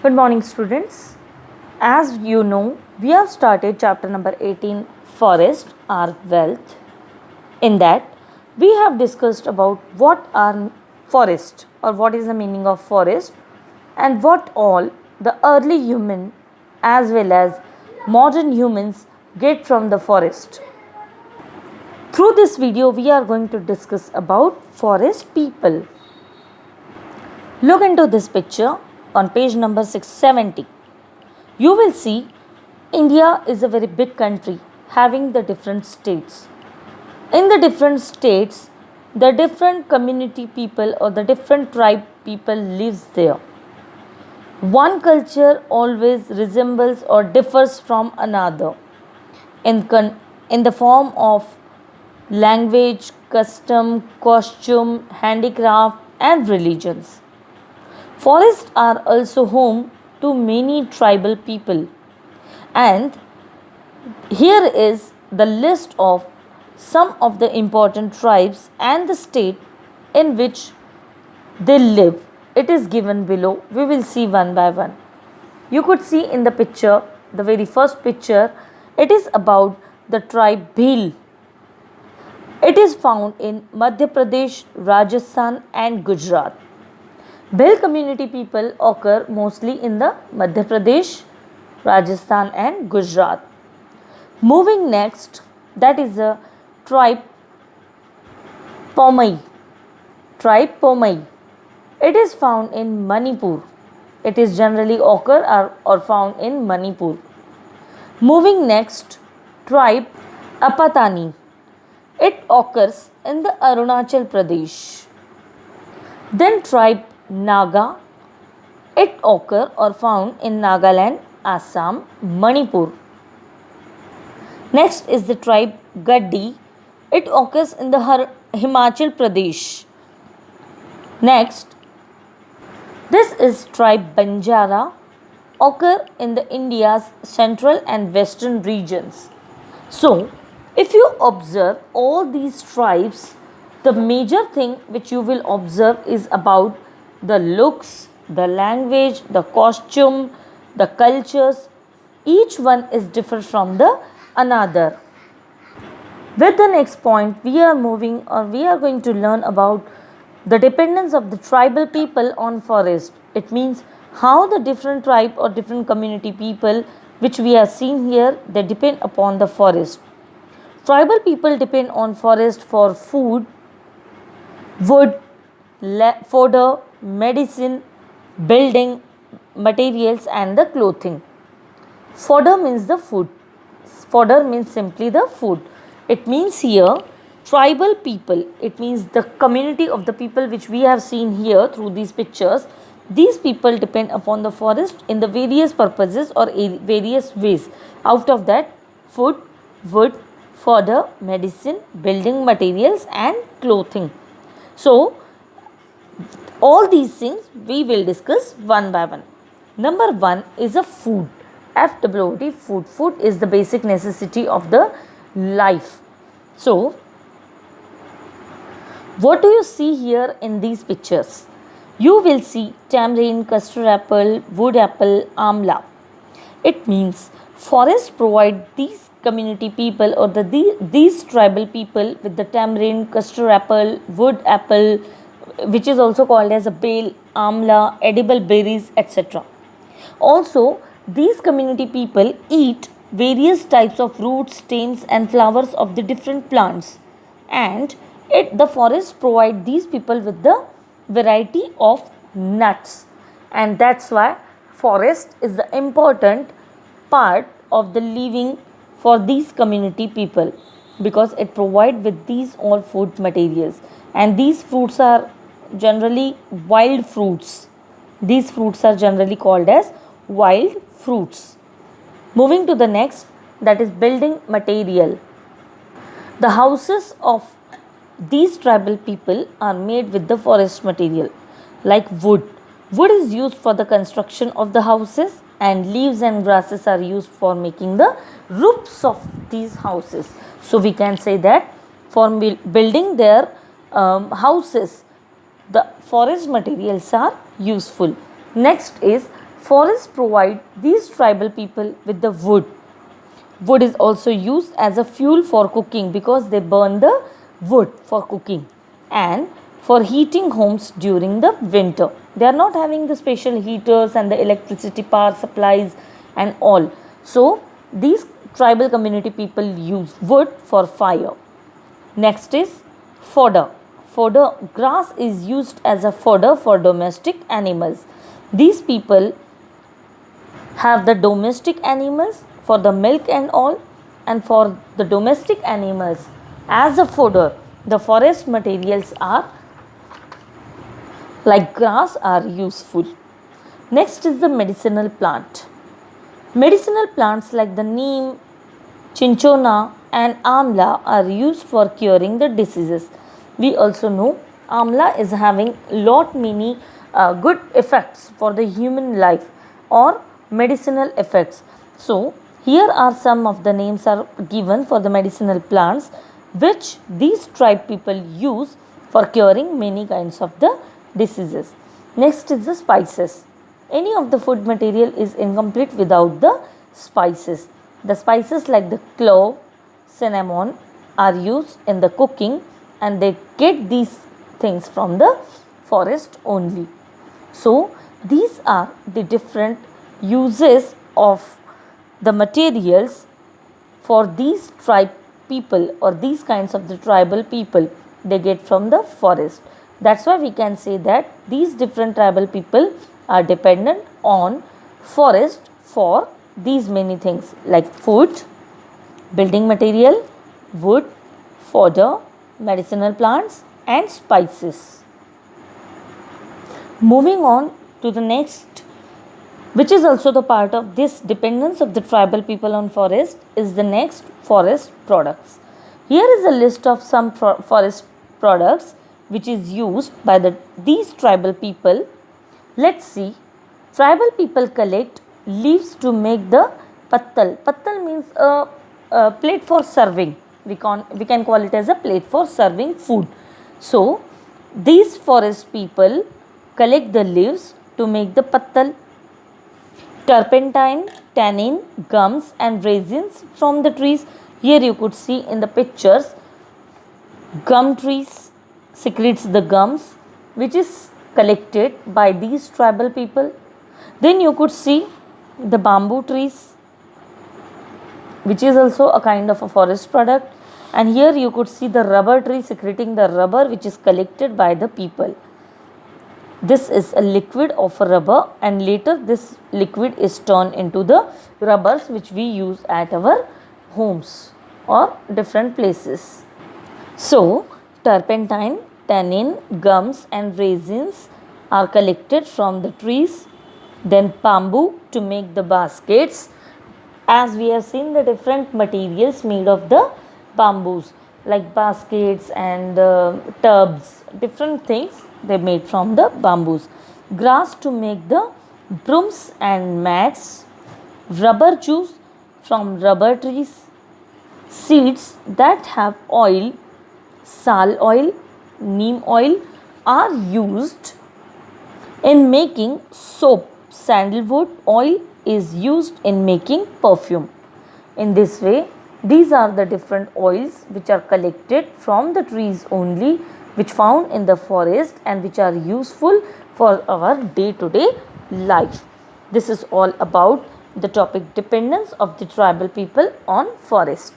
Good morning, students. As you know, we have started chapter number 18, Forest, our Wealth. In that, we have discussed about what are forest or what is the meaning of forest and what all the early human as well as modern humans get from the forest. Through this video, we are going to discuss about forest people. Look into this picture on page number 670. You will see India is a very big country having the different states. In the different states, the different community people or the different tribe people lives there. One culture always resembles or differs from another in the form of language, custom, costume, handicraft and religions. Forests are also home to many tribal people, and here is the list of some of the important tribes and the state in which they live. It is given below. We will see one by one. You could see in the picture, the very first picture, it is about the tribe Bhil. It is found in Madhya Pradesh, Rajasthan and Gujarat. Bhil community people occur mostly in the Madhya Pradesh, Rajasthan and Gujarat. Moving next, that is the tribe Pomai. Tribe Pomai. It is found in Manipur. It is generally occur or found in Manipur. Moving next, tribe Apatani. It occurs in the Arunachal Pradesh. Then tribe Naga. It occur or found in Nagaland, Assam, Manipur. Next is the tribe Gaddi. It occurs in the Himachal Pradesh. Next, this is tribe Banjara, occur in the India's central and western regions. So, if you observe all these tribes, the major thing which you will observe is about the looks, the language, the costume, the cultures. Each one is different from the another. With the next point, we are going to learn about the dependence of the tribal people on forest. It means how the different tribe or different community people which we have seen here, they depend upon the forest. Tribal people depend on forest for food, wood, fodder, medicine, building materials and the clothing. Fodder means the food. Fodder means simply the food. It means here tribal people. It means the community of the people which we have seen here through these pictures. These people depend upon the forest in the various purposes or various ways. Out of that, food, wood, fodder, medicine, building materials and clothing. So, all these things we will discuss one by one. Number one is a food. FWOD, food. Food is the basic necessity of the life. So, what do you see here in these pictures? You will see tamarind, custard apple, wood apple, amla. It means forests provide these community people or these tribal people with the tamarind, custard apple, wood apple, which is also called as a bale, amla, edible berries, etc. Also, these community people eat various types of roots, stems and flowers of the different plants, and the forest provide these people with the variety of nuts, and that's why forest is the important part of the living for these community people, because it provide with these all food materials, and these fruits are generally wild fruits. These fruits are generally called as wild fruits. Moving to the next, that is building material. The houses of these tribal people are made with the forest material like wood. Wood is used for the construction of the houses, and leaves and grasses are used for making the roofs of these houses. So we can say that for building their houses, the forest materials are useful. Next is Forests provide these tribal people with the wood. Wood is also used as a fuel for cooking because they burn the wood for cooking and for heating homes during the winter. They are not having the special heaters and the electricity power supplies and all. So, these tribal community people use wood for fire. Next is fodder. Fodder, grass is used as a fodder for domestic animals. These people have the domestic animals for the milk and all, and for the domestic animals as a fodder the forest materials are like grass are useful. Next is the medicinal plant. Medicinal plants like the neem, chinchona and amla are used for curing the diseases. We also know amla is having lot many good effects for the human life or medicinal effects. So here are some of the names are given for the medicinal plants which these tribe people use for curing many kinds of the diseases. Next is the spices. Any of the food material is incomplete without the spices. The spices like the clove, cinnamon are used in the cooking and they get these things from the forest only. So these are the different uses of the materials for these tribe people or these kinds of the tribal people they get from the forest. That's why we can say that these different tribal people are dependent on forest for these many things like food, building material, wood, fodder, medicinal plants and spices. Moving on to the next, which is also the part of this dependence of the tribal people on forest, is the next forest products. Here is a list of some forest products which is used by these tribal people. Let's see. Tribal people collect leaves to make the pattal. Pattal means a plate for serving. We can call it as a plate for serving food. So these forest people collect the leaves to make the pattal. Turpentine, tannin, gums and resins from the trees. Here you could see in the pictures gum trees secretes the gums which is collected by these tribal people. Then you could see the bamboo trees which is also a kind of a forest product, and here you could see the rubber tree secreting the rubber which is collected by the people. This is a liquid of a rubber and later this liquid is turned into the rubbers which we use at our homes or different places. So turpentine, tannin, gums and resins are collected from the trees. Then bamboo to make the baskets. As we have seen the different materials made of the bamboos like baskets and tubs, different things they made from the bamboos. Grass to make the brooms and mats. Rubber juice from rubber trees. Seeds that have oil, sal oil, neem oil are used in making soap. Sandalwood oil is used in making perfume. In this way, these are the different oils which are collected from the trees only, which found in the forest and which are useful for our day-to-day life. This is all about the topic dependence of the tribal people on forest.